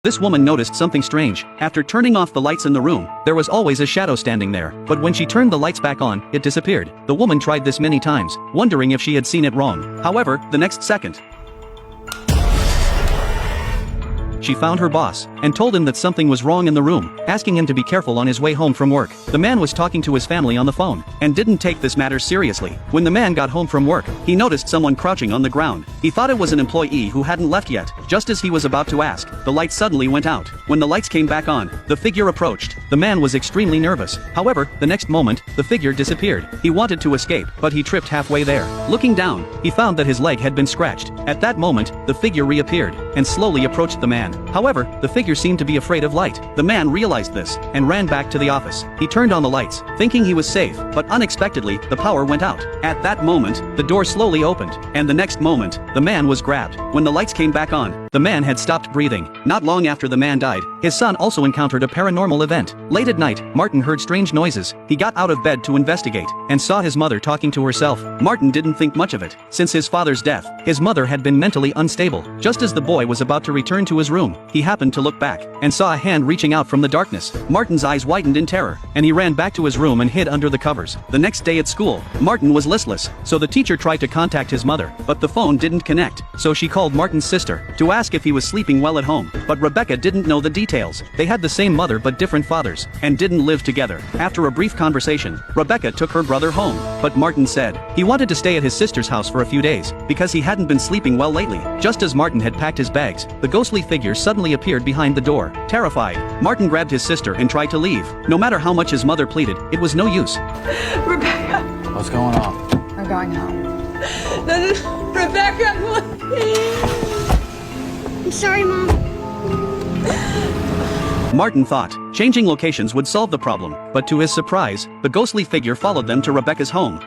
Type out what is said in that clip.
This woman noticed something strange. After turning off the lights in the room, there was always a shadow standing there. But when she turned the lights back on, it disappeared. The woman tried this many times, wondering if she had seen it wrong. However, the next second, she found her boss and told him that something was wrong in the room, asking him to be careful on his way home from work. The man was talking to his family on the phone and didn't take this matter seriously. When the man got home from work, he noticed someone crouching on the ground. He thought it was an employee who hadn't left yet. Just as he was about to ask, the light suddenly went out. When the lights came back on, the figure approached. The man was extremely nervous. However, the next moment, the figure disappeared. He wanted to escape, but he tripped halfway there. Looking down, he found that his leg had been scratched. At that moment, the figure reappeared and slowly approached the man. However, the figure seemed to be afraid of light. The man realized this and ran back to the office. He turned on the lights, thinking he was safe, but unexpectedly, the power went out. At that moment, the door slowly opened, and the next moment, the man was grabbed. When the lights came back on, the man had stopped breathing. Not long after the man died, his son also encountered a paranormal event. Late at night, Martin heard strange noises. He got out of bed to investigate and saw his mother talking to herself. Martin didn't think much of it. Since his father's death, his mother had been mentally unstable. Just as the boy was about to return to his room, he happened to look back and saw a hand reaching out from the darkness. Martin's eyes widened in terror, and he ran back to his room and hid under the covers. The next day at school, Martin was listless, so the teacher tried to contact his mother, but the phone didn't connect. So she called Martin's sister to ask if he was sleeping well at home. But Rebecca didn't know the details. They had the same mother but different fathers, and didn't live together. After a brief conversation, Rebecca took her brother home, but Martin said he wanted to stay at his sister's house for a few days because he hadn't been sleeping well lately. Just as Martin had packed his bags, the ghostly figure suddenly appeared behind the door. Terrified, Martin grabbed his sister and tried to leave. No matter how much his mother pleaded, it was no use. Rebecca! What's going on? We're going home. Rebecca! I'm sorry, Mom. Martin thought changing locations would solve the problem, but to his surprise, the ghostly figure followed them to Rebecca's home.